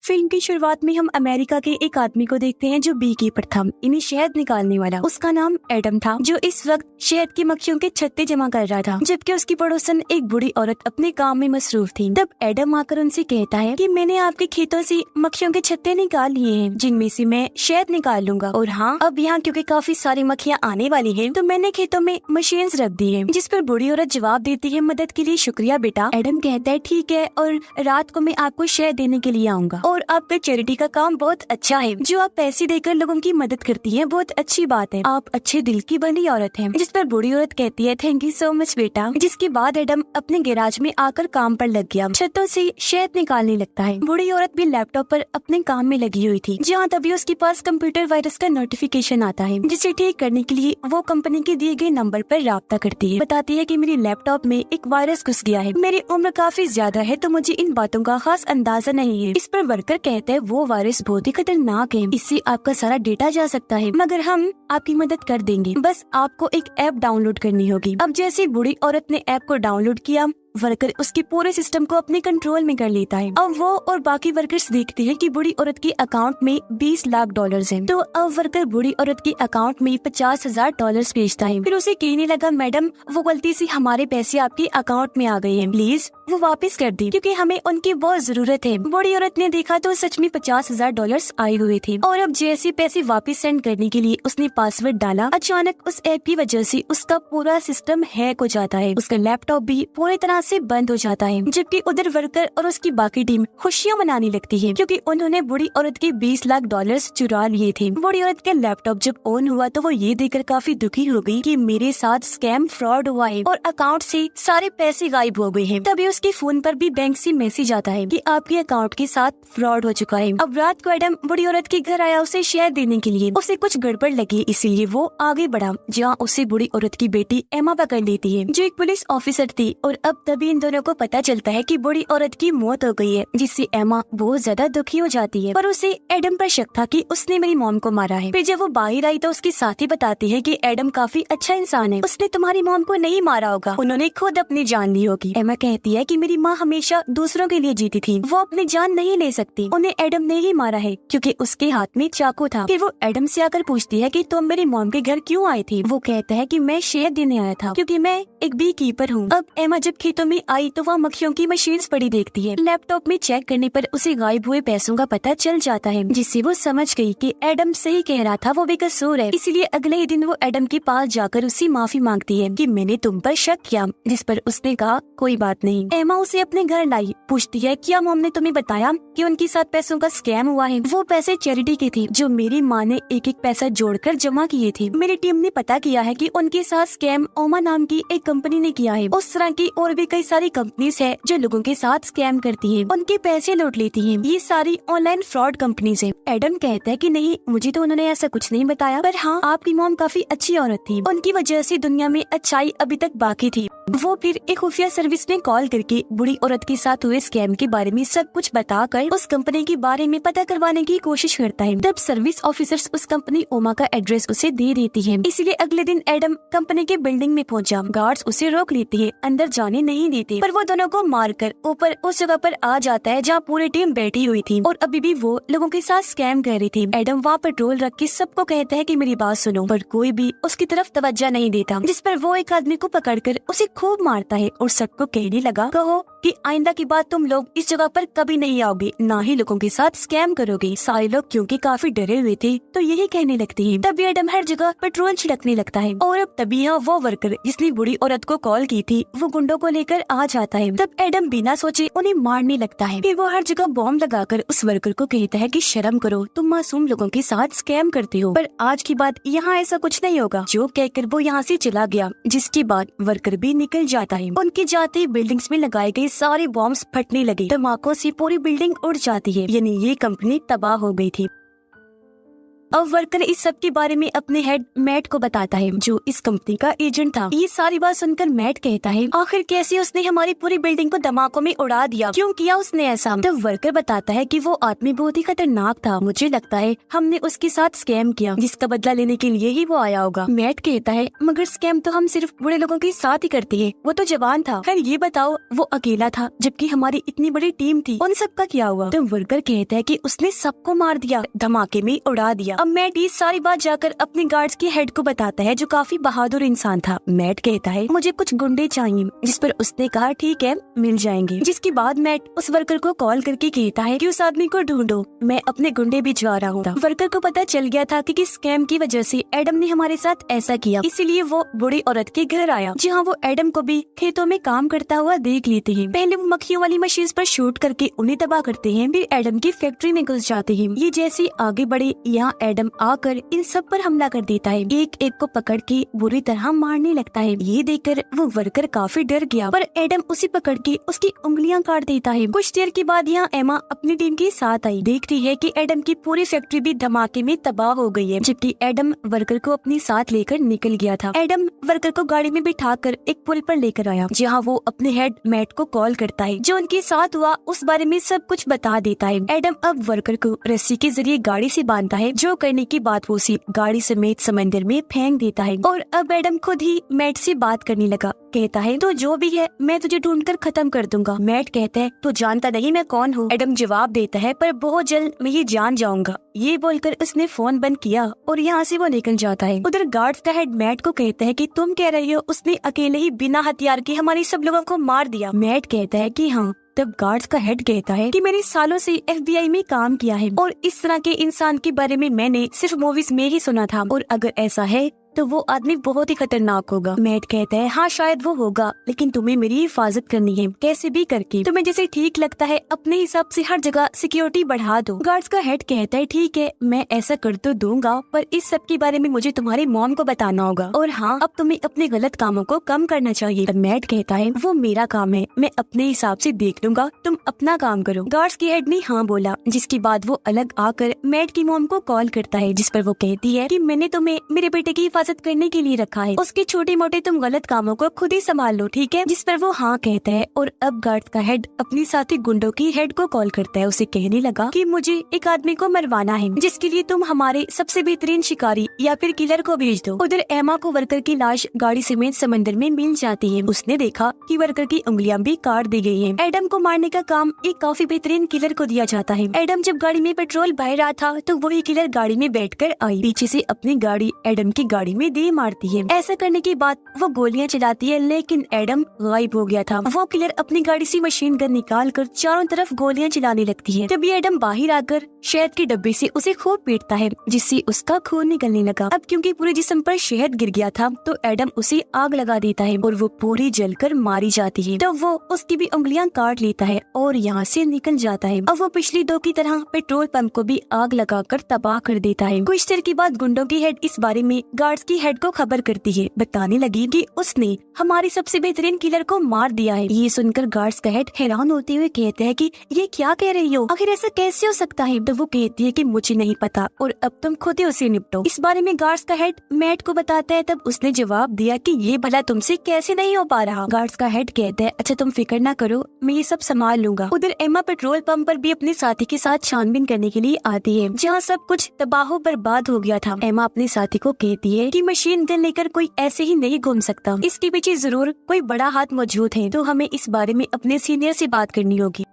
Film की शुरुआत में हम अमेरिका के एक आदमी को देखते हैं जो बी कीपर था, इन्हें शहद निकालने वाला। उसका नाम एडम था, जो इस वक्त शहद की मक्खियों के छत्ते जमा कर रहा था, जबकि उसकी पड़ोसन एक बूढ़ी औरत अपने काम में मसरूफ थी। तब एडम आकर उनसे कहता है कि मैंने आपके खेतों से मक्खियों के छत्ते निकाल लिए हैं, जिनमें से मैं शहद निकाल लूंगा। और हाँ, अब यहाँ क्योंकि काफी सारी मक्खियाँ आने वाली है, तो मैंने खेतों में मशीन्स रख दी है। जिस पर बूढ़ी औरत जवाब देती है, मदद के लिए शुक्रिया बेटा। एडम कहता है ठीक है, और रात को मैं आपको शहद देने के लिए आऊंगा। और आपका चैरिटी का काम बहुत अच्छा है, जो आप पैसे देकर लोगों की मदद करती हैं, बहुत अच्छी बात है। आप अच्छे दिल की भली औरत हैं। जिस पर बूढ़ी औरत कहती है थैंक यू सो मच बेटा। जिसके बाद एडम अपने गैराज में आकर काम पर लग गया, छतों से शहद निकालने लगता है। बूढ़ी औरत भी लैपटॉप पर अपने काम में लगी हुई थी, जहाँ तभी उसके पास कंप्यूटर वायरस का नोटिफिकेशन आता है, जिसे ठीक करने के लिए वो कंपनी के दिए गए नंबर पर राब्ता करती है। बताती है कि मेरी लैपटॉप में एक वायरस घुस गया है, मेरी उम्र काफी ज्यादा है, तो मुझे इन बातों का खास अंदाजा नहीं है। इस पर वर्कर कहते हैं वो वायरस बहुत ही खतरनाक है, इससे आपका सारा डेटा जा सकता है, मगर हम आपकी मदद कर देंगे, बस आपको एक ऐप डाउनलोड करनी होगी। अब जैसे बूढ़ी औरत ने ऐप को डाउनलोड किया, वर्कर उसके पूरे सिस्टम को अपने कंट्रोल में कर लेता है। अब वो और बाकी वर्कर्स देखते हैं कि बूढ़ी औरत के अकाउंट में 20 लाख डॉलर्स हैं। तो अब वर्कर बूढ़ी औरत के अकाउंट में 50,000 डॉलर्स भेजता है। फिर उसे कहने लगा मैडम, वो गलती से हमारे पैसे आपके अकाउंट में आ गए हैं, प्लीज वो वापस कर दी, क्योंकि हमें उनकी बहुत जरूरत है। बूढ़ी औरत ने देखा तो सच में 50,000 डॉलर्स आए हुए थे। और अब जैसे पैसे वापस सेंड करने के लिए उसने पासवर्ड डाला, अचानक उस ऐप की वजह से उसका पूरा सिस्टम हैक हो जाता है। उसका लैपटॉप भी पूरी तरह से बंद हो जाता है, जबकि उधर वर्कर और उसकी बाकी टीम खुशियां मनाने लगती है, क्योंकि उन्होंने बूढ़ी औरत के 20 लाख डॉलर्स चुरा लिए थे। बूढ़ी औरत का लैपटॉप जब ऑन हुआ तो वो ये देखकर काफी दुखी हो गई कि मेरे साथ स्कैम फ्रॉड हुआ है और अकाउंट से सारे पैसे गायब हो गए हैं। तभी उसके फोन पर भी बैंक से मैसेज आता है कि आपके अकाउंट के साथ फ्रॉड हो चुका है। अब रात को एडम बूढ़ी औरत के घर आया उसे शहद देने के लिए। उसे कुछ गड़बड़ लगी, इसीलिए वो आगे बढ़ा, जहाँ उसे बूढ़ी औरत की बेटी एमा पकड़ लेती है, जो एक पुलिस ऑफिसर थी। और अब तभी इन दोनों को पता चलता है कि बूढ़ी औरत की मौत हो गई है, जिससे एमा बहुत ज्यादा दुखी हो जाती है। पर उसे एडम पर शक था कि उसने मेरी मॉम को मारा है। फिर जब वो बाहर आई तो उसके साथी बताती है कि एडम काफी अच्छा इंसान है, उसने तुम्हारी मॉम को नहीं मारा होगा, उन्होंने खुद अपनी जान ली होगी। एमा कहती है कि मेरी माँ हमेशा दूसरों के लिए जीती थी, वो अपनी जान नहीं ले सकती, उन्हें एडम ने ही मारा है क्योंकि उसके हाथ में चाकू था। फिर वो एडम से आकर पूछती है कि तुम मेरी मॉम के घर क्यों आए थे। वो कहता है कि मैं शहद देने आया था, क्योंकि मैं एक बी कीपर हूँ। अब एमा जब खेतों में आई तो वह मक्खियों की मशीन्स पड़ी देखती है। लैपटॉप में चेक करने पर उसे गायब हुए पैसों का पता चल जाता है, जिससे वो समझ गई कि एडम सही कह रहा था, वो बेकसूर है। इसलिए अगले ही दिन वो एडम के पास जाकर उससे माफी मांगती है कि मैंने तुम पर शक किया, जिस पर उसने कहा कोई बात नहीं। एमा उसे अपने घर लाई, पूछती है क्या मॉम ने तुम्हें बताया कि उनके साथ पैसों का स्कैम हुआ है। वो पैसे चैरिटी के थे, जो मेरी माँ ने एक एक पैसा जोड़कर जमा किए थे। मेरी टीम ने पता किया है कि उनके साथ स्कैम ओमा नाम की एक कंपनी ने किया है। उस तरह की और भी कई सारी कंपनीज है जो लोगों के साथ स्कैम करती है, उनके पैसे लूट लेती है। ये सारी ऑनलाइन फ्रॉड कंपनीज है। एडम कहता है कि नहीं, मुझे तो उन्होंने ऐसा कुछ नहीं बताया, पर हाँ आपकी मॉम काफी अच्छी औरत थी, उनकी वजह से दुनिया में अच्छाई अभी तक बाकी थी। वो फिर एक खुफिया सर्विस में कॉल करके बूढ़ी औरत के साथ हुए स्कैम के बारे में सब कुछ बताकर उस कंपनी के बारे में पता करवाने की कोशिश करता है। तब सर्विस ऑफिसर्स उस कंपनी ओमा का एड्रेस उसे दे देती है। इसलिए अगले दिन एडम कंपनी के बिल्डिंग में पहुंचा। गार्ड्स उसे रोक लेते हैं, अंदर जाने नहीं देते, पर वो दोनों को मारकर ऊपर उस जगह पर आ जाता है जहाँ पूरी टीम बैठी हुई थी और अभी भी वो लोगों के साथ स्कैम कर रही थी। एडम वहाँ पेट्रोल रख के सबको कहता है कि मेरी बात सुनो, पर कोई भी उसकी तरफ तवज्जो नहीं देता, जिस पर वो एक आदमी को पकड़कर उसे खूब मारता है और सबको कहने लगा कहो कि आइंदा की बात तुम लोग इस जगह पर कभी नहीं आओगे, ना ही लोगों के साथ स्कैम करोगे। सारे लोग क्योंकि काफी डरे हुए थे तो यही कहने लगते हैं। तभी एडम हर जगह पेट्रोल छिड़कने लगता है और अब तभी यहाँ वो वर्कर जिसने बूढ़ी औरत को कॉल की थी वो गुंडों को लेकर आ जाता है। तब एडम बिना सोचे उन्हें मारने लगता है। फिर वो हर जगह बॉम्ब लगाकर उस वर्कर को कहता है कि शर्म करो, तुम मासूम लोगों के साथ स्कैम करते हो। पर आज की बात यहाँ ऐसा कुछ नहीं होगा, जो कहकर वो यहाँ से चला गया, जिसके बाद वर्कर भी निकल जाता है। उनके जाते बिल्डिंग्स में लगाए गए सारे बॉम्ब्स फटने लगे, धमाकों से पूरी बिल्डिंग उड़ जाती है, यानी ये कंपनी तबाह हो गई थी। अब वर्कर इस सब के बारे में अपने हेड मैट को बताता है, जो इस कंपनी का एजेंट था। ये सारी बात सुनकर मैट कहता है, आखिर कैसे उसने हमारी पूरी बिल्डिंग को धमाकों में उड़ा दिया, क्यों किया उसने ऐसा? तब वर्कर बताता है कि वो आदमी बहुत ही खतरनाक था, मुझे लगता है हमने उसके साथ स्कैम किया, जिसका बदला लेने के लिए ही वो आया होगा। मैट कहता है, मगर स्कैम तो हम सिर्फ बुरे लोगों के साथ ही करते हैं, वो तो जवान था। खैर ये बताओ, वो अकेला था जबकि हमारी इतनी बड़ी टीम थी, उन सबका क्या हुआ? तो वर्कर कहता है कि उसने सबको मार दिया, धमाके में उड़ा दिया। अब मैट ये सारी बात जाकर अपने गार्ड्स के हेड को बताता है, जो काफी बहादुर इंसान था। मैट कहता है, मुझे कुछ गुंडे चाहिए, जिस पर उसने कहा ठीक है मिल जाएंगे। जिसके बाद मैट उस वर्कर को कॉल करके कहता है कि उस आदमी को ढूंढो, मैं अपने गुंडे भिजवा रहा हूँ। वर्कर को पता चल गया था कि किस स्कैम की वजह से एडम ने हमारे साथ ऐसा किया, इसीलिए वो बूढ़ी औरत के घर आया, जहाँ वो एडम को भी खेतों में काम करता हुआ देख लेते हैं। पहले वो मक्खियों वाली मशीन पर शूट करके उन्हें तबाह करते हैं, फिर एडम की फैक्ट्री में घुस जाते हैं। ये जैसे आगे बढ़े, यहाँ एडम आकर इन सब पर हमला कर देता है, एक एक को पकड़ के बुरी तरह मारने लगता है। ये देखकर वो वर्कर काफी डर गया, पर एडम उसे पकड़ के उसकी उंगलियां काट देता है। कुछ देर के बाद यहाँ एमा अपनी टीम के साथ आई, देखती है कि एडम की पूरी फैक्ट्री भी धमाके में तबाह हो गई है, जबकि एडम वर्कर को अपने साथ लेकर निकल गया था। एडम वर्कर को गाड़ी में बिठाकर एक पुल पर लेकर आया, जहाँ वो अपने हेड मैट को कॉल करता है, जो उनके साथ हुआ उस बारे में सब कुछ बता देता है। एडम अब वर्कर को रस्सी के जरिए गाड़ी से बांधता है, जो करने की बात वो उसी गाड़ी समेत समंदर में फेंक देता है। और अब एडम खुद ही मैट से बात करने लगा, कहता है तो जो भी है मैं तुझे ढूंढकर खत्म कर दूंगा। मैट कहता है, तो जानता नहीं मैं कौन हूँ? एडम जवाब देता है, पर बहुत जल्द मैं ये जान जाऊंगा। ये बोलकर उसने फोन बंद किया और यहाँ से वो निकल जाता है। उधर गार्ड्स का हेड मैट को कहता है कि तुम कह रही हो उसने अकेले ही बिना हथियार के हमारे सब लोगों को मार दिया? मैट कहता है कि हाँ। तब गार्ड्स का हेड कहता है कि मैंने सालों से FBI में काम किया है और इस तरह के इंसान के बारे में मैंने सिर्फ मूवीज में ही सुना था, और अगर ऐसा है तो वो आदमी बहुत ही खतरनाक होगा। मैट कहता है, हाँ शायद वो होगा, लेकिन तुम्हें मेरी हिफाजत करनी है, कैसे भी करके। तुम्हें जैसे ठीक लगता है अपने हिसाब से हर जगह सिक्योरिटी बढ़ा दो। गार्ड्स का हेड कहता है, ठीक है मैं ऐसा कर तो दूंगा, पर इस सब के बारे में मुझे तुम्हारी मॉम को बताना होगा, और हाँ अब तुम्हें अपने गलत कामों को कम करना चाहिए। पर मैट कहता है, वो मेरा काम है, मैं अपने हिसाब से देख लूंगा, तुम अपना काम करो। गार्ड्स के हेड ने हाँ बोला, जिसके बाद वो अलग आकर मैट की मॉम को कॉल करता है, जिस पर वो कहती है कि मैंने तुम्हें मेरे बेटे की हिफाजत करने के लिए रखा है, उसके छोटे मोटे तुम गलत कामों को खुद ही संभाल लो, ठीक है? जिस पर वो हाँ कहता है। और अब गार्ड्स का हेड अपनी साथी गुंडों की हेड को कॉल करता है, उसे कहने लगा कि मुझे एक आदमी को मरवाना है, जिसके लिए तुम हमारे सबसे बेहतरीन शिकारी या फिर किलर को भेज दो। उधर एमा को वर्कर की लाश गाड़ी समेत समंदर में मिल जाती है। उसने देखा कि वर्कर की उंगलियां भी काट दी गई हैं। एडम को मारने का काम एक काफी बेहतरीन किलर को दिया जाता है। एडम जब गाड़ी में पेट्रोल भर रहा था तो वही किलर गाड़ी में बैठकर आई, पीछे से अपनी गाड़ी एडम की गाड़ी में दे मारती है। ऐसा करने के बाद वो गोलियां चलाती है, लेकिन एडम गायब हो गया था। वो किलर अपनी गाड़ी से मशीन गन निकाल कर चारों तरफ गोलियां चलाने लगती है। तभी एडम बाहर आकर शहद के डब्बे से उसे खूब पीटता है, जिससे उसका खून निकलने लगा। अब क्योंकि पूरे जिस्म पर शहद गिर गया था तो एडम उसे आग लगा देता है और वो पूरी जलकर मारी जाती है। तो वो उसकी भी उंगलियां काट लेता है और यहाँ से निकल जाता है। अब वो पिछली दो की तरह पेट्रोल पंप को भी आग लगाकर तबाह कर देता है। कुछ देर के बाद गुंडों की हेड इस बारे में गार्ड्स की हेड को खबर करती है, बताने लगी कि उसने हमारी सबसे बेहतरीन किलर को मार दिया है। ये सुनकर गार्ड्स का हेड हैरान होते हुए कहते हैं कि ये क्या कह रही हो, आखिर ऐसा कैसे हो सकता है? तो वो कहती है कि मुझे नहीं पता और अब तुम खुद ही उसे निपटो। इस बारे में गार्ड्स का हेड मैट को बताता है। तब उसने जवाब दिया कि ये भला तुमसे कैसे नहीं हो पा रहा। गार्ड्स का हेड कहता है, अच्छा तुम फिक्र ना करो, मैं ये सब संभाल लूंगा। उधर एमा पेट्रोल पंप पर भी अपने साथी के साथ छानबीन करने के लिए आती है, जहाँ सब कुछ तबाह बर्बाद हो गया था। एमा अपने साथी को कहती है कि मशीन गन लेकर कोई ऐसे ही नहीं घूम सकता, इसके पीछे जरूर कोई बड़ा हाथ मौजूद है, तो हमें इस बारे में अपने सीनियर से बात करनी होगी।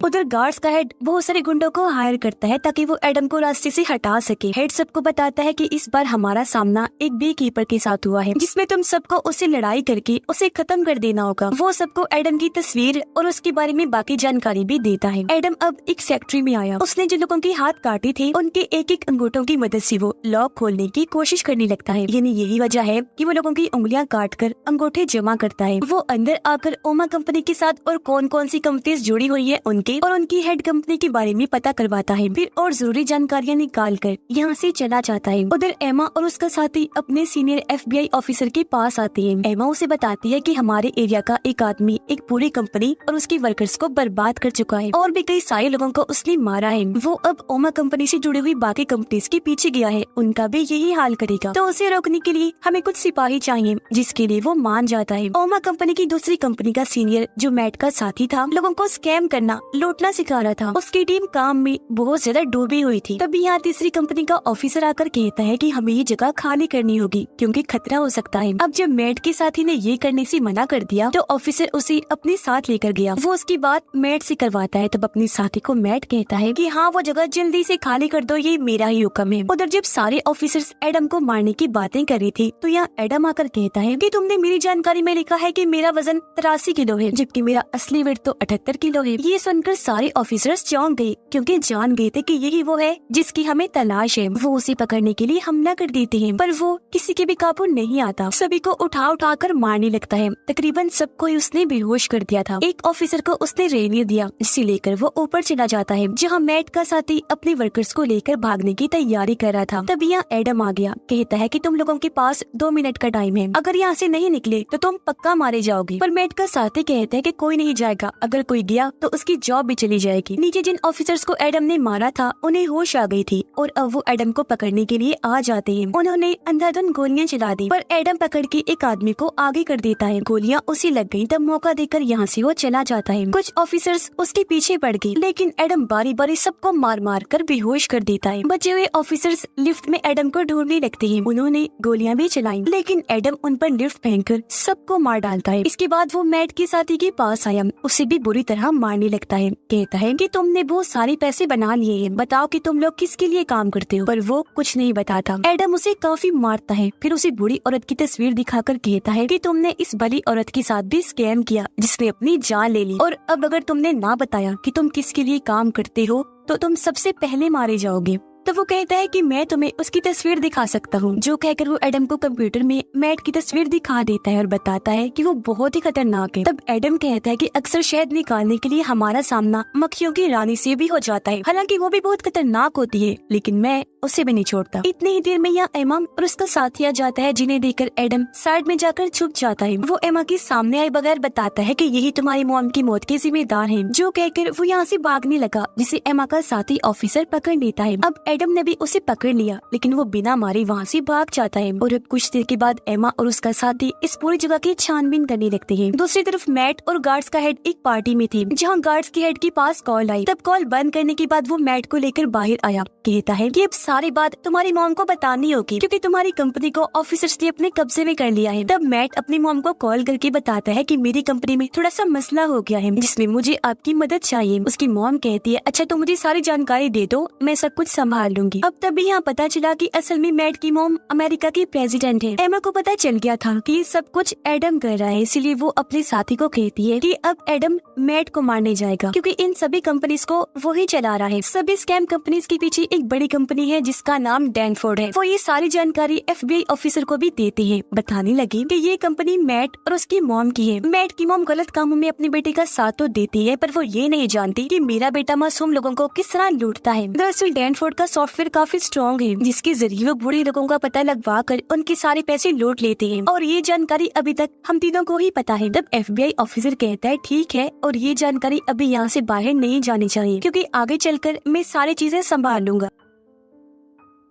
उधर गार्ड्स का हेड बहुत सारे गुंडों को हायर करता है ताकि वो एडम को रास्ते से हटा सके। हेड सबको बताता है कि इस बार हमारा सामना एक बी कीपर के साथ हुआ है, जिसमें तुम सबको उससे लड़ाई करके उसे खत्म कर देना होगा। वो सबको एडम की तस्वीर और उसके बारे में बाकी जानकारी भी देता है। एडम अब एक फैक्ट्री में आया। उसने जो लोगों के हाथ काटे थे उनके एक एक अंगूठों की मदद से वो लॉक खोलने की कोशिश करने लगता है। यानी यही वजह है कि वो लोगों की उंगलियां काट कर अंगूठे जमा करता है। वो अंदर आकर ओमा कंपनी के साथ और कौन कौन सी कंपनीज जुड़ी हुई है उनके के और उनकी हेड कंपनी के बारे में पता करवाता है, फिर और जरूरी जानकारियाँ निकाल कर यहाँ से चला जाता है। उधर एमा और उसका साथी अपने सीनियर FBI ऑफिसर के पास आती है। एमा उसे बताती है कि हमारे एरिया का एक आदमी एक पूरी कंपनी और उसके वर्कर्स को बर्बाद कर चुका है और भी कई सारे लोगों को उसने मारा है। वो अब ओमा कंपनी से जुड़ी हुई बाकी कंपनीज के पीछे गया है, उनका भी यही हाल करेगा, तो उसे रोकने के लिए हमें कुछ सिपाही चाहिए, जिसके लिए वो मान जाता है। ओमा कंपनी की दूसरी कंपनी का सीनियर जो मैट का साथी था, लोगों को स्कैम करना, लूटना सिखा रहा था। उसकी टीम काम में बहुत ज्यादा डूबी हुई थी। तभी यहाँ तीसरी कंपनी का ऑफिसर आकर कहता है कि हमें ये जगह खाली करनी होगी क्योंकि खतरा हो सकता है। अब जब मैट के साथी ने ये करने से मना कर दिया तो ऑफिसर उसे अपने साथ लेकर गया। वो उसकी बात मैट से करवाता है। तब अपने साथी को मैट कहता है कि हाँ, वो जगह जल्दी से खाली कर दो, ये मेरा ही हुक्म है। उधर जब सारे ऑफिसर्स एडम को मारने की बातें कर रही थी तो यहाँ एडम आकर कहता है कि तुमने मेरी जानकारी में लिखा है कि मेरा वजन 83 किलो है, जबकि मेरा असली वेट तो 78 किलो है। ये सुनकर सारे ऑफिसर्स चौंक गए क्योंकि जान गए थे कि यही वो है जिसकी हमें तलाश है। वो उसे पकड़ने के लिए हमला कर देते हैं, पर वो किसी के भी काबू नहीं आता। सभी को उठा उठा कर मारने लगता है। तकरीबन सबको ही उसने बेहोश कर दिया था। एक ऑफिसर को उसने रेनियर दिया, इसे लेकर वो ऊपर चला जाता है जहाँ मैट का साथी अपने वर्कर्स को लेकर भागने की तैयारी कर रहा था। तभी यहाँ एडम आ गया। कहता है कि तुम लोगों के पास 2 मिनट का टाइम है, अगर यहाँ से नहीं निकले तो तुम पक्का मारे जाओगे। पर मैट का साथी कहता है कि कोई नहीं जाएगा, अगर कोई गया तो उसकी जॉब भी चली जाएगी। नीचे जिन ऑफिसर्स को एडम ने मारा था उन्हें होश आ गई थी और अब वो एडम को पकड़ने के लिए आ जाते हैं। उन्होंने अंधाधुंध गोलियां चला दी, पर एडम पकड़ के एक आदमी को आगे कर देता है। गोलियां उसी लग गई। तब मौका देकर यहाँ से वो चला जाता है। कुछ ऑफिसर्स उसके पीछे पड़ गए, लेकिन एडम बारी बारी सबको मार मार कर बेहोश कर देता है। बचे हुए ऑफिसर्स लिफ्ट में एडम को ढूंढने लगते हैं। उन्होंने गोलियां भी चलाई, लेकिन एडम उन पर लिफ्ट फेंककर सबको मार डालता है। इसके बाद वो मैट के साथी के पास आया, उसे भी बुरी तरह मारने लगता है। कहता है कि तुमने बहुत सारे पैसे बना लिए हैं, बताओ कि तुम लोग किसके लिए काम करते हो। पर वो कुछ नहीं बताता। एडम उसे काफी मारता है, फिर उसे बुरी औरत की तस्वीर दिखाकर कहता है कि तुमने इस भली औरत के साथ भी स्कैम किया जिसने अपनी जान ले ली, और अब अगर तुमने ना बताया कि तुम किसके लिए काम करते हो तो तुम सबसे पहले मारे जाओगे। तो वो कहता है कि मैं तुम्हें उसकी तस्वीर दिखा सकता हूँ। जो कहकर वो एडम को कंप्यूटर में मैट की तस्वीर दिखा देता है और बताता है कि वो बहुत ही खतरनाक है। तब एडम कहता है कि अक्सर शहद निकालने के लिए हमारा सामना मक्खियों की रानी से भी हो जाता है, हालांकि वो भी बहुत खतरनाक होती है, लेकिन मैं उसे भी नहीं छोड़ता। इतनी ही देर में यहाँ एमा और उसका साथी आ जाता है, जिन्हें देखकर एडम साइड में जाकर छुप जाता है। वो एमा के सामने आए बगैर बताता है कि यही तुम्हारी मॉम की मौत के जिम्मेदार हैं। जो कहकर वो यहाँ से भागने लगा, जिसे एमा का साथी ऑफिसर पकड़ लेता है। अब एडम ने भी उसे पकड़ लिया, लेकिन वो बिना मारे वहाँ से भाग जाता है। और अब कुछ देर के बाद एमा और उसका साथी इस पूरी जगह की छानबीन करने लगते हैं। दूसरी तरफ मैट और गार्ड्स का हेड एक पार्टी में थे, जहाँ गार्ड्स के हेड के पास कॉल आई। तब कॉल बंद करने के बाद वो मैट को लेकर बाहर आया। कहता है कि अब सारी बात तुम्हारी मॉम को बतानी होगी, क्योंकि तुम्हारी कंपनी को ऑफिसर्स ने अपने कब्जे में कर लिया है। तब मैट अपनी मॉम को कॉल करके बताता है कि मेरी कंपनी में थोड़ा सा मसला हो गया है, जिसमें मुझे आपकी मदद चाहिए। उसकी मॉम कहती है, अच्छा तो मुझे सारी जानकारी दे दो, मैं सब कुछ संभाल लूंगी। अब तभी यहाँ पता चला कि असल में मैट की मॉम अमेरिका की प्रेसिडेंट है। एमा को पता चल गया था कि सब कुछ एडम कर रहा है, इसलिए वो अपने साथी को कहती है कि अब एडम मैट को मारने जाएगा, क्योंकि इन सभी कंपनीज को वो ही चला रहा है। सभी स्कैम कंपनीज के पीछे एक बड़ी कंपनी है जिसका नाम डैनफोर्ड है। वो ये सारी जानकारी FBI ऑफिसर को भी देते हैं। बताने लगे कि ये कंपनी मैट और उसकी मॉम की है। मैट की मॉम गलत कामों में अपने बेटे का साथ तो देती है, पर वो ये नहीं जानती कि मेरा बेटा मासूम लोगों को किस तरह लूटता है। दरअसल डैनफोर्ड का सॉफ्टवेयर काफी स्ट्रॉन्ग है, जिसके जरिए वो बुरे लोगों का पता लगवा कर उनके सारे पैसे लूट लेते हैं, और ये जानकारी अभी तक हम तीनों को ही पता है। तब FBI ऑफिसर कहता है ठीक है, और ये जानकारी अभी यहाँ से बाहर नहीं जानी चाहिए, क्योंकि आगे चलकर मैं सारी चीजें संभाल लूंगा।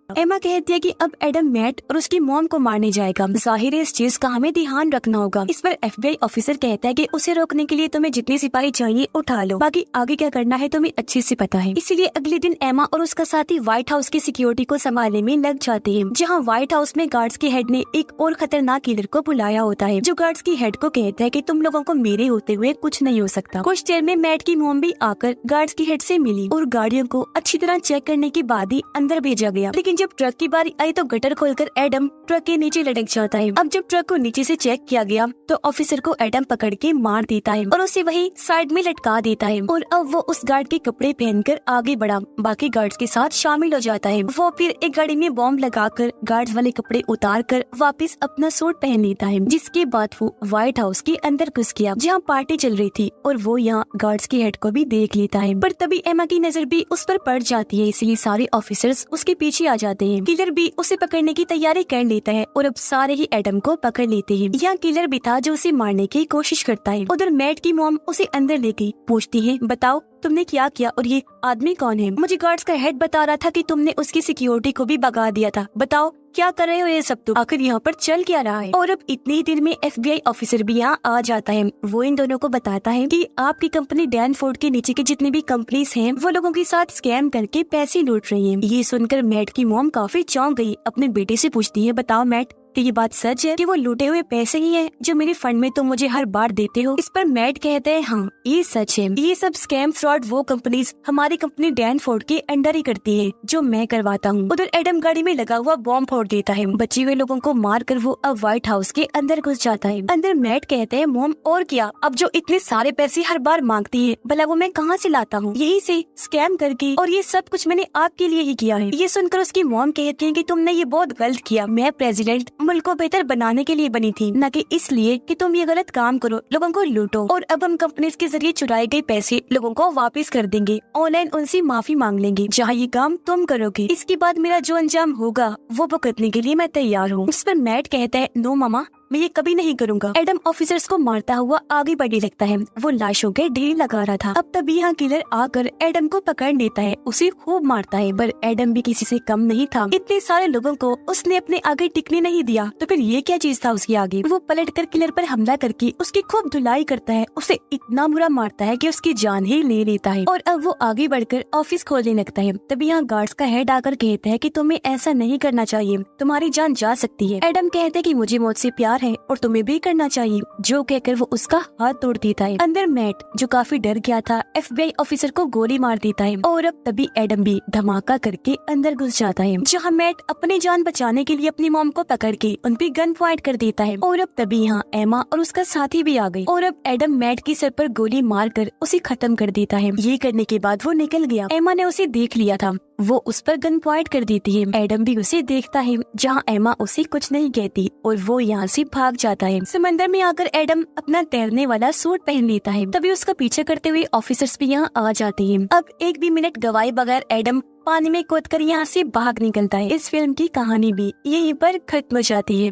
एमा कहती है कि अब एडम मैट और उसकी मॉम को मारने जाएगा। जाहिर है इस चीज का हमें ध्यान रखना होगा। इस पर FBI ऑफिसर कहता है कि उसे रोकने के लिए तुम्हें जितने सिपाही चाहिए उठा लो, बाकी आगे क्या करना है तुम्हें अच्छे से पता है। इसीलिए अगले दिन एमा और उसका साथी व्हाइट हाउस की सिक्योरिटी को संभालने में लग जाते हैं, जहाँ व्हाइट हाउस में गार्ड्स के हेड ने एक और खतरनाक किलर को बुलाया होता है, जो गार्ड्स की हेड को कहता है कि तुम लोगों को मेरे होते हुए कुछ नहीं हो सकता। कुछ देर में मैट की मॉम भी आकर गार्ड्स की हेड से मिली और गाड़ियों को अच्छी तरह चेक करने के बाद ही अंदर भेजा गया। लेकिन लेकिन जब ट्रक की बारी आई तो गटर खोलकर एडम ट्रक के नीचे लटक जाता है। अब जब ट्रक को नीचे से चेक किया गया तो ऑफिसर को एडम पकड़ के मार देता है और उसे वही साइड में लटका देता है। और अब वो उस गार्ड के कपड़े पहनकर आगे बढ़ा बाकी गार्ड्स के साथ शामिल हो जाता है। वो फिर एक गाड़ी में बॉम्ब लगाकर गार्ड्स वाले कपड़े उतार कर वापस अपना सूट पहन लेता है, जिसके बाद वो व्हाइट हाउस के अंदर घुस गया जहाँ पार्टी चल रही थी और वो यहाँ गार्ड्स के हेड को भी देख लेता है। पर तभी एमा की नजर भी उस पर पड़ जाती है, इसलिए सारे ऑफिसर्स उसके पीछे आ जाते हैं। किलर भी उसे पकड़ने की तैयारी कर लेता है और अब सारे ही एडम को पकड़ लेते हैं। यहाँ किलर भी था जो उसे मारने की कोशिश करता है। उधर मैट की मॉम उसे अंदर ले गई, पूछती है बताओ तुमने क्या किया और ये आदमी कौन है? मुझे गार्ड्स का हेड बता रहा था कि तुमने उसकी सिक्योरिटी को भी भगा दिया था, बताओ क्या कर रहे हो ये सब तुम? आखिर यहाँ पर चल क्या रहा है? और अब इतने ही देर में FBI ऑफिसर भी यहाँ आ जाता है। वो इन दोनों को बताता है कि आपकी कंपनी डैनफोर्ड के नीचे की जितनी भी कंपनीज हैं वो लोगों के साथ स्कैम करके पैसे लूट रही हैं। ये सुनकर मैट की मॉम काफी चौंक गई, अपने बेटे से पूछती है बताओ मैट कि ये बात सच है कि वो लूटे हुए पैसे ही हैं जो मेरे फंड में तुम मुझे हर बार देते हो? इस पर मैट कहते हैं हाँ ये सच है, ये सब स्कैम फ्रॉड वो कंपनीज हमारी कंपनी डैनफोर्ड के अंडर ही करती है जो मैं करवाता हूँ। उधर एडम गाड़ी में लगा हुआ बॉम्ब फोड़ देता है, बचे हुए लोगों को मार कर वो अब व्हाइट हाउस के अंदर घुस जाता है। अंदर मैट कहते हैं मॉम और क्या, अब जो इतने सारे पैसे हर बार मांगती है भला वो मैं कहाँ से लाता हूँ? यही से स्कैम करके, और ये सब कुछ मैंने आपके लिए ही किया है। ये सुनकर उसकी मॉम कहती है कि तुमने ये बहुत गलत किया, मैं प्रेसिडेंट मुल्क को बेहतर बनाने के लिए बनी थी, न कि इसलिए कि तुम ये गलत काम करो, लोगों को लूटो। और अब हम कंपनीज के जरिए चुराए गए पैसे लोगों को वापस कर देंगे, ऑनलाइन उनसे माफी मांग लेंगे जहाँ ये काम तुम करोगे। इसके बाद मेरा जो अंजाम होगा वो भुगतने के लिए मैं तैयार हूँ। उस पर मैट कहता है नो मामा, मैं ये कभी नहीं करूँगा। एडम ऑफिसर्स को मारता हुआ आगे बढ़ने लगता है, वो लाशों के ढेर लगा रहा था। अब तभी यहाँ किलर आकर एडम को पकड़ लेता है, उसे खूब मारता है, पर एडम भी किसी से कम नहीं था। इतने सारे लोगों को उसने अपने आगे टिकने नहीं दिया, तो फिर ये क्या चीज था उसके आगे? वो पलटकर किलर पर हमला करके उसकी खूब धुलाई करता है, उसे इतना बुरा मारता है कि उसकी जान ही ले लेता है। और अब वो आगे बढ़कर ऑफिस खोलने लगता है। तभी यहाँ गार्ड्स का हेड आकर कहता है कि तुम्हें ऐसा नहीं करना चाहिए, तुम्हारी जान जा सकती है। एडम कहते हैं कि मुझे मौत से प्यार है और तुम्हें भी करना चाहिए, जो कहकर वो उसका हाथ तोड़ देता है। अंदर मैट जो काफी डर गया था FBI ऑफिसर को गोली मार देता है। और अब तभी एडम भी धमाका करके अंदर घुस जाता है, जहाँ मैट अपनी जान बचाने के लिए अपनी मॉम को पकड़ के उन पे गन पॉइंट कर देता है। और अब तभी यहाँ एमा और उसका साथी भी आ गई, और अब एडम मैट की सर पर गोली मार कर उसे खत्म कर देता है। ये करने के बाद वो निकल गया। एमा ने उसे देख लिया था, वो उस पर गन पॉइंट कर देती है। एडम भी उसे देखता है, जहाँ एमा उसे कुछ नहीं कहती और वो यहाँ से भाग जाता है। समंदर में आकर एडम अपना तैरने वाला सूट पहन लेता है। तभी उसका पीछे करते हुए ऑफिसर्स भी यहाँ आ जाते हैं। अब एक भी मिनट गवाए बगैर एडम पानी में कूदकर यहाँ से भाग निकलता है। इस फिल्म की कहानी भी यहीं पर खत्म हो जाती है।